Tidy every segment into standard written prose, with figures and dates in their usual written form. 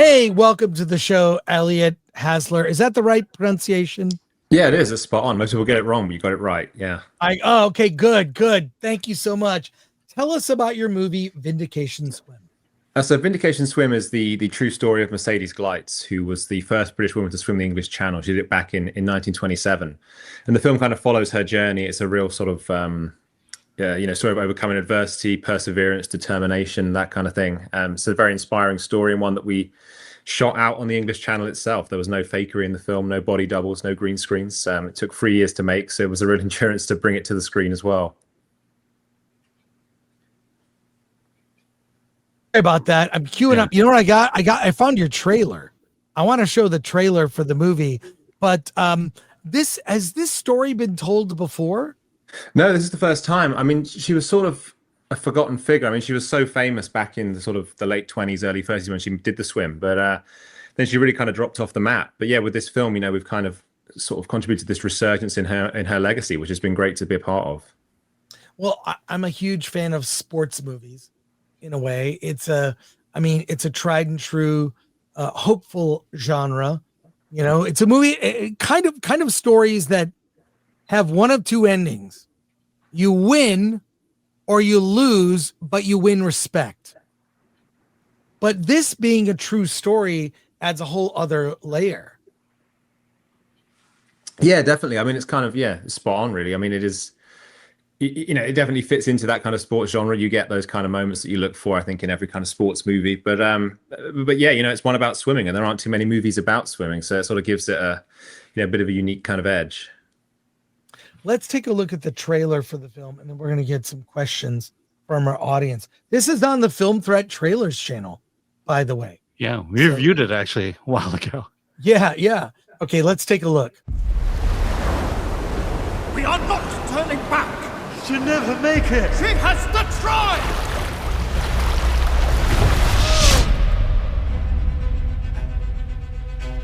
Hey, welcome to the show, Elliott Hasler. Is that the right pronunciation? Yeah, it is. It's spot on. Most people get it wrong, but you got it right. Yeah. Okay, good. Thank you so much. Tell us about your movie, Vindication Swim. So Vindication Swim is the true story of Mercedes Gleitz, who was the first British woman to swim the English Channel. She did it back in 1927. And the film kind of follows her journey. It's a real sort of, story of overcoming adversity, perseverance, determination, that kind of thing. It's a very inspiring story and one that we shot out on the English Channel itself. There was no fakery in the film, no body doubles, no green screens. It took 3 years to make, so it was a real endurance to bring it to the screen as well. Sorry about that. I'm queuing up. You know what I found your trailer. I want to show the trailer for the movie, but has this story been told before? No, this is the first time. I mean, she was sort of a forgotten figure. I mean, she was so famous back in the sort of the late 20s, early 30s when she did the swim, but then she really kind of dropped off the map. But yeah, with this film, we've kind of sort of contributed this resurgence in her legacy, which has been great to be a part of. Well, I'm a huge fan of sports movies. In a way, it's a tried and true, hopeful genre. You know, it's a movie, kind of stories that have one of two endings: you win or you lose, but you win respect. But this being a true story adds a whole other layer. Yeah, definitely. I mean, it's kind of, it's spot on, really. I mean, it is, it definitely fits into that kind of sports genre. You get those kind of moments that you look for, I think, in every kind of sports movie. But yeah, it's one about swimming, and there aren't too many movies about swimming, so it sort of gives it a bit of a unique kind of edge. Let's take a look at the trailer for the film, and then we're going to get some questions from our audience. This is on the Film Threat Trailers channel, by the way. Yeah, we reviewed it actually a while ago. Yeah. Okay, let's take a look. We are not turning back. She'll never make it. She has to try.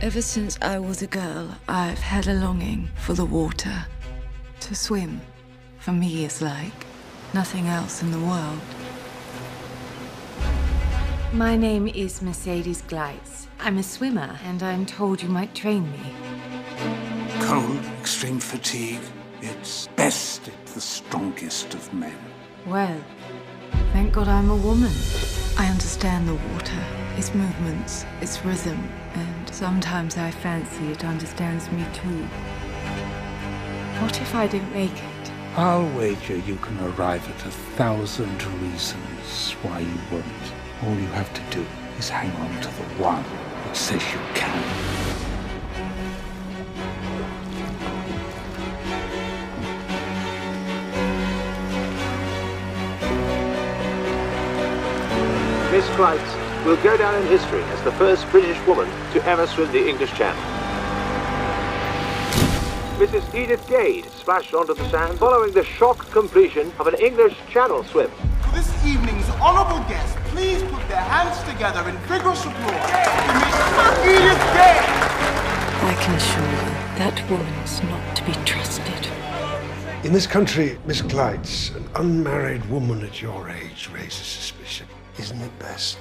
Ever since I was a girl, I've had a longing for the water. To swim, for me, is like nothing else in the world. My name is Mercedes Gleitz. I'm a swimmer, and I'm told you might train me. Cold, extreme fatigue. It's best at the strongest of men. Well, thank God I'm a woman. I understand the water, its movements, its rhythm, and sometimes I fancy it understands me too. What if I don't make it? I'll wager you can arrive at 1,000 reasons why you won't. All you have to do is hang on to the one that says you can. Miss Gleitz will go down in history as the first British woman to ever swim the English Channel. Mrs. Edith Gade splashed onto the sand following the shock completion of an English Channel swim. For this evening's honourable guests, please put their hands together in vigorous applause for Miss Edith Gade. I can assure you, that woman's not to be trusted. In this country, Miss Gleitz, an unmarried woman at your age raises suspicion. Isn't it best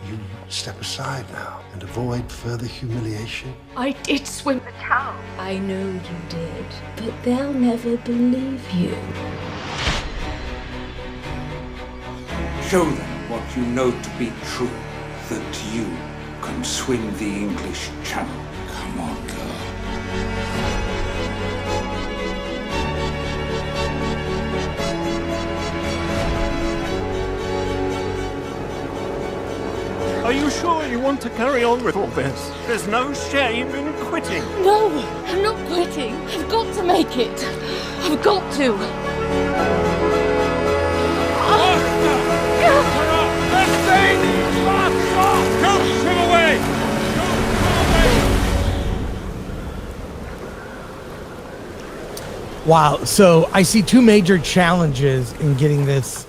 you step aside now and avoid further humiliation? I did swim the channel. I know you did, but they'll never believe you. Show them what you know to be true, that you can swim the English Channel. Come on, girl. Are you sure you want to carry on with all this? There's no shame in quitting. No, I'm not quitting. I've got to make it. I've got to. Don't swim away! Wow. So I see two major challenges in getting this.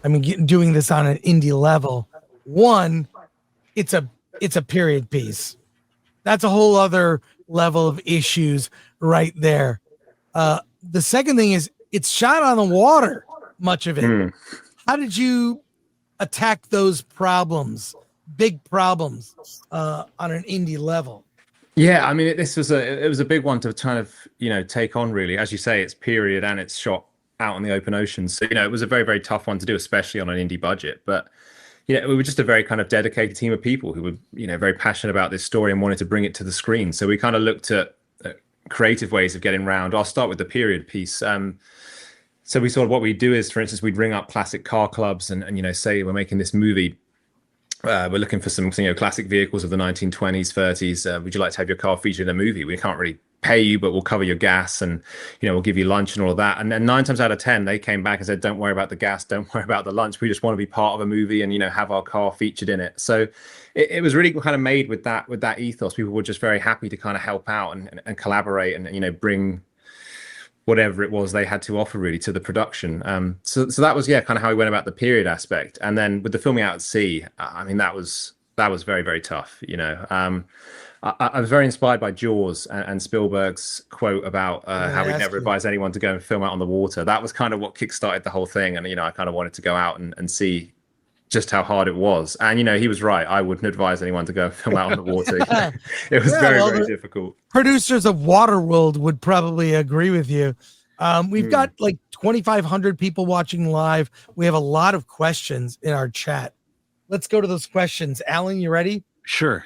Doing this on an indie level. One, it's a period piece. That's a whole other level of issues right there. The second thing is it's shot on the water, much of it. How did you attack those problems? big problems on an indie level. Yeah, I mean, it was a big one to kind of take on. Really, as you say, it's period and it's shot out on the open ocean, so it was a very, very tough one to do, especially on an indie budget. But we were just a very kind of dedicated team of people who were very passionate about this story and wanted to bring it to the screen. So we kind of looked at creative ways of getting around. I'll start with the period piece. So we sort of what we do is, for instance, we'd ring up classic car clubs and say we're making this movie. We're looking for some classic vehicles of the 1920s, 30s. Would you like to have your car featured in a movie? We can't really pay you, but we'll cover your gas and we'll give you lunch and all of that. And then 9 times out of 10, they came back and said, "Don't worry about the gas, don't worry about the lunch. We just want to be part of a movie and have our car featured in it." So it was really kind of made with that ethos. People were just very happy to kind of help out and collaborate and bring whatever it was they had to offer really to the production. So that was kind of how we went about the period aspect. And then with the filming out at sea, I mean that was very, very tough. I was very inspired by Jaws and Spielberg's quote about how we'd never advise anyone to go and film out on the water. That was kind of what kickstarted the whole thing. And I kind of wanted to go out and see just how hard it was. And he was right. I wouldn't advise anyone to go and film out on the water. It was very, very difficult. Producers of Waterworld would probably agree with you. We've got like 2,500 people watching live. We have a lot of questions in our chat. Let's go to those questions. Alan, you ready? Sure.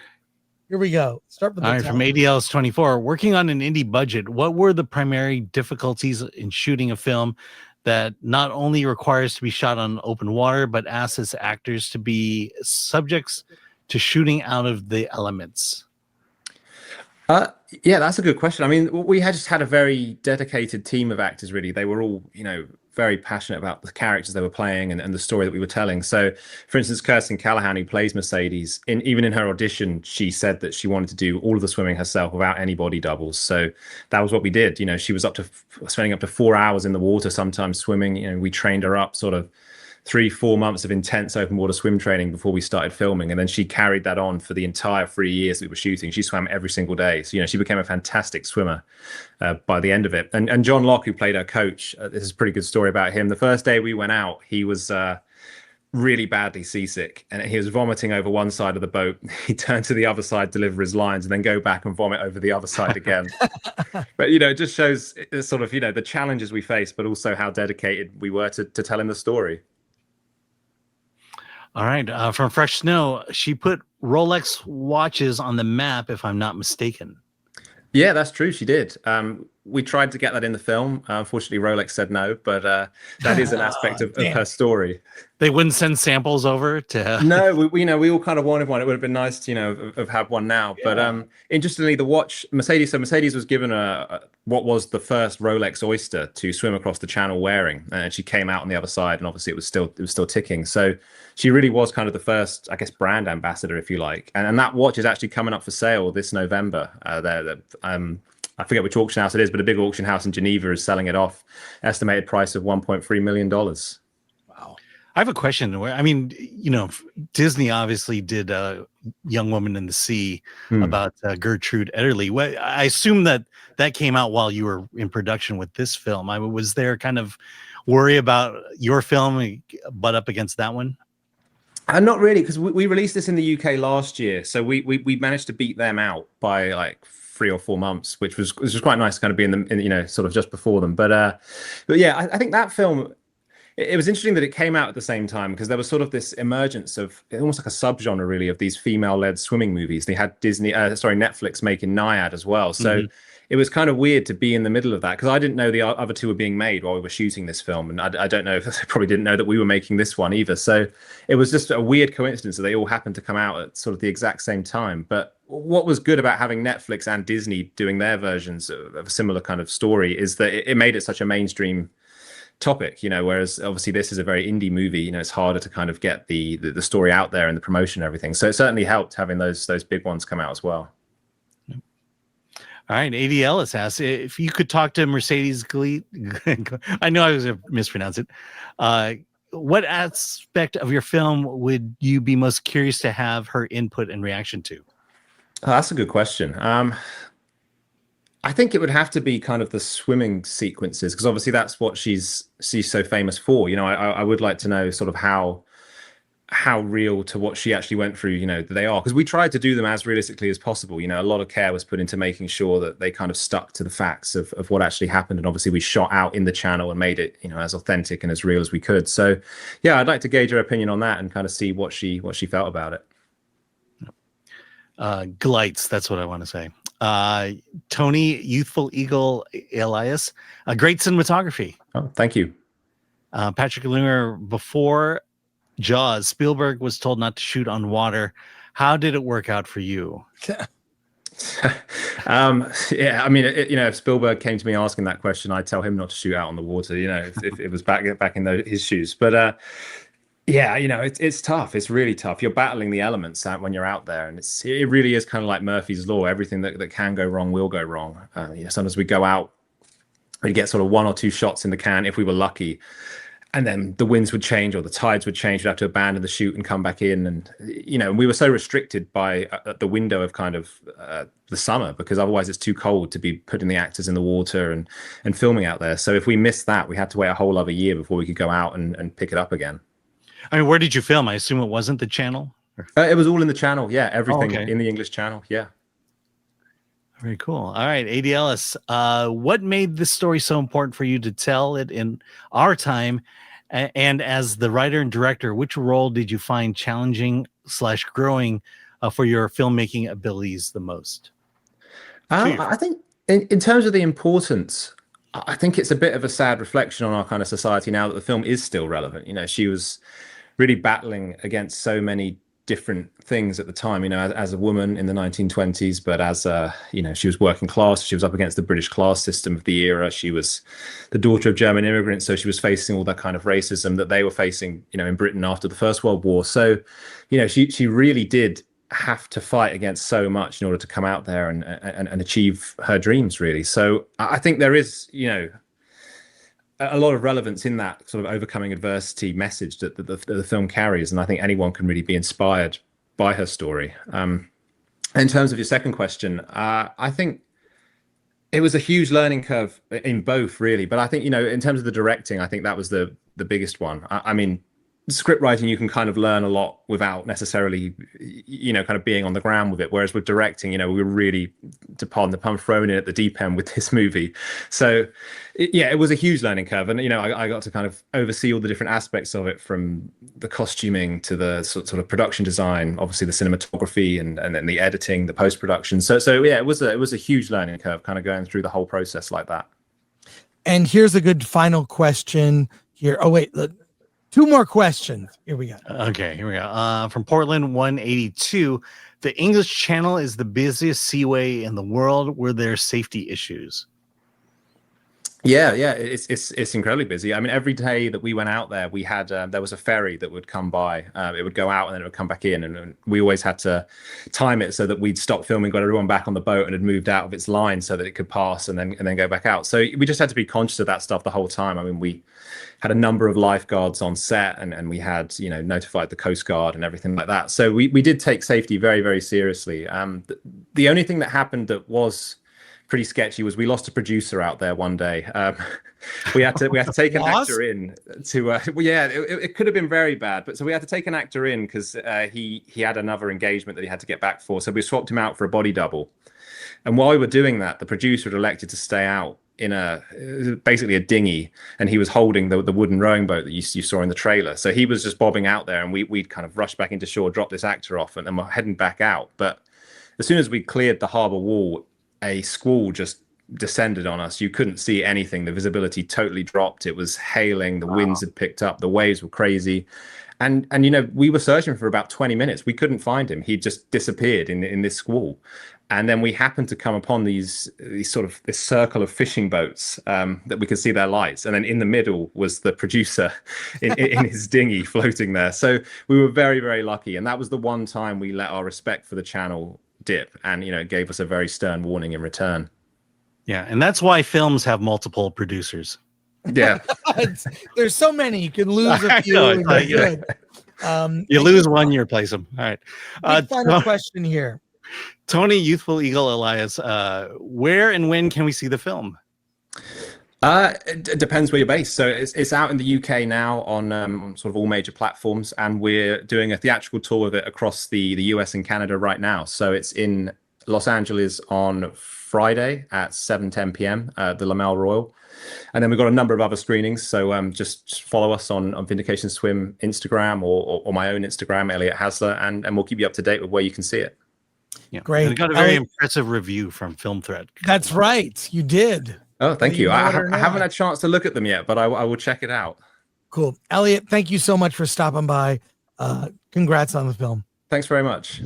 Here we go. Start with all right. From ADL's 24. Working on an indie budget, what were the primary difficulties in shooting a film that not only requires to be shot on open water, but asks its actors to be subjects to shooting out of the elements? Yeah, that's a good question. I mean, we just had a very dedicated team of actors, really. They were all, very passionate about the characters they were playing and the story that we were telling. So, for instance, Kirsten Callahan, who plays Mercedes, even in her audition, she said that she wanted to do all of the swimming herself without any body doubles. So that was what we did. She was spending up to 4 hours in the water, sometimes swimming. We trained her up sort of 3-4 months of intense open water swim training before we started filming, and then she carried that on for the entire 3 years that we were shooting. She swam every single day, so she became a fantastic swimmer by the end of it. And John Locke, who played her coach, this is a pretty good story about him. The first day we went out, he was really badly seasick, and he was vomiting over one side of the boat. He turned to the other side, deliver his lines, and then go back and vomit over the other side again. But it just shows sort of the challenges we faced, but also how dedicated we were to telling the story. All right. From Fresh Snow, she put Rolex watches on the map, if I'm not mistaken. Yeah, that's true. She did. We tried to get that in the film. Unfortunately, Rolex said no, but that is an aspect of her story. They wouldn't send samples over to. No, we all kind of wanted one. It would have been nice to have had one now. Yeah. But interestingly, the watch Mercedes was given what was the first Rolex Oyster to swim across the channel wearing, and she came out on the other side, and obviously it was still ticking. So she really was kind of the first, I guess, brand ambassador, if you like. And that watch is actually coming up for sale this November. I forget which auction house it is, but a big auction house in Geneva is selling it off. Estimated price of $1.3 million. Wow. I have a question. I mean, Disney obviously did Young Woman in the Sea about Gertrude Ederle. I assume that came out while you were in production with this film. Was there kind of worry about your film butt up against that one? Not really, because we released this in the UK last year, so we managed to beat them out by like 3 or 4 months, which was quite nice to kind of be in sort of just before them. But yeah, I think that film, it was interesting that it came out at the same time, because there was sort of this emergence of almost like a subgenre really of these female-led swimming movies. They had Netflix making Naiad as well, so it was kind of weird to be in the middle of that, because I didn't know the other two were being made while we were shooting this film, and I don't know if they probably didn't know that we were making this one either. So it was just a weird coincidence that they all happened to come out at sort of the exact same time. But what was good about having Netflix and Disney doing their versions of a similar kind of story is that it made it such a mainstream topic, whereas obviously this is a very indie movie. It's harder to kind of get the story out there and the promotion and everything. So it certainly helped having those big ones come out as well. All right, A.D. Ellis asks if you could talk to Mercedes Glee. I know I was going to mispronounce it. What aspect of your film would you be most curious to have her input and reaction to? Oh, that's a good question. I think it would have to be kind of the swimming sequences, because obviously that's what she's so famous for. I would like to know sort of how how real to what she actually went through, they are. Because we tried to do them as realistically as possible. A lot of care was put into making sure that they kind of stuck to the facts of what actually happened. And obviously we shot out in the channel and made it, as authentic and as real as we could. So yeah, I'd like to gauge her opinion on that and kind of see what she felt about it. Glites, that's what I want to say. Tony, Youthful Eagle Elias, great cinematography. Oh, thank you. Patrick Lunger, before Jaws, Spielberg was told not to shoot on water. How did it work out for you? Yeah, I mean, if Spielberg came to me asking that question, I'd tell him not to shoot out on the water, if it was back in his shoes. But yeah, it's tough. It's really tough. You're battling the elements when you're out there, and it really is kind of like Murphy's Law. Everything that can go wrong will go wrong. Sometimes we go out, we get sort of 1 or 2 shots in the can if we were lucky. And then the winds would change or the tides would change. We'd have to abandon the shoot and come back in. And, we were so restricted by the window of kind of the summer, because otherwise it's too cold to be putting the actors in the water and filming out there. So if we missed that, we had to wait a whole other year before we could go out and pick it up again. I mean, where did you film? I assume it wasn't the channel? It was all in the channel. Yeah, everything in the English channel. Yeah. Very cool. All right, A.D. Ellis, what made this story so important for you to tell it in our time? And as the writer and director, which role did you find challenging / growing for your filmmaking abilities the most? I think in terms of the importance, I think it's a bit of a sad reflection on our kind of society now that the film is still relevant. She was really battling against so many different things at the time, as a woman in the 1920s, but as she was working class. She was up against the British class system of the era. She was the daughter of German immigrants, so she was facing all that kind of racism that they were facing, in Britain after the First World War. So, she really did have to fight against so much in order to come out there and achieve her dreams, really. So I think there is, a lot of relevance in that sort of overcoming adversity message that the film carries. And I think anyone can really be inspired by her story. In terms of your second question, I think it was a huge learning curve in both, really. But I think, in terms of the directing, I think that was the biggest one. I mean, script writing, you can kind of learn a lot without necessarily, kind of being on the ground with it. Whereas with directing, we were really, to pardon the pun, thrown in at the deep end with this movie. So it was a huge learning curve. And, I got to kind of oversee all the different aspects of it, from the costuming to the sort of production design, obviously the cinematography and then the editing, the post-production. So yeah, it was a huge learning curve, kind of going through the whole process like that. And here's a good final question here. Oh, wait, look. 2 more questions. Here we go. Okay, here we go. From Portland 182, the English Channel is the busiest seaway in the world. Were there safety issues? Yeah, it's incredibly busy. I mean, every day that we went out there, we had there was a ferry that would come by. It would go out and then it would come back in, and we always had to time it so that we'd stop filming, got everyone back on the boat, and had moved out of its line so that it could pass and then go back out. So we just had to be conscious of that stuff the whole time. I mean, we had a number of lifeguards on set, and we had notified the Coast Guard and everything like that. So we did take safety very, very seriously. The only thing that happened that was pretty sketchy was we lost a producer out there one day. We had to take an actor in to it could have been very bad, but so we had to take an actor in because he had another engagement that he had to get back for. So we swapped him out for a body double, and while we were doing that, the producer had elected to stay out in basically a dinghy, and he was holding the wooden rowing boat that you saw in the trailer. So he was just bobbing out there, and we'd kind of rushed back into shore, dropped this actor off, and then we're heading back out. But as soon as we cleared the harbour wall, a squall just descended on us. You couldn't see anything. The visibility totally dropped. It was hailing. The winds had picked up. The waves were crazy. And we were searching for about 20 minutes. We couldn't find him. He just disappeared in this squall. And then we happened to come upon this circle of fishing boats that we could see their lights. And then in the middle was the producer in his dinghy floating there. So we were very, very lucky. And that was the one time we let our respect for the channel dip, and it gave us a very stern warning in return. Yeah, and that's why films have multiple producers. Yeah. There's so many, you can lose a few. You lose one, you replace them. All right. Final question here. Tony, Youthful Eagle Elias, where and when can we see the film? It depends where you're based. So it's out in the UK now on sort of all major platforms, and we're doing a theatrical tour of it across the US and Canada right now. So it's in Los Angeles on Friday at 7:10 p.m. The Lamel Royal, and then we've got a number of other screenings. So just follow us on Vindication Swim Instagram or my own Instagram, Elliott Hasler, and we'll keep you up to date with where you can see it. Yeah, Great. And it got a very impressive review from Film Thread. That's right, you did. Oh, thank you. I haven't not. had a chance to look at them yet, but I will check it out. Cool. Elliott, thank you so much for stopping by. Congrats on the film. Thanks very much.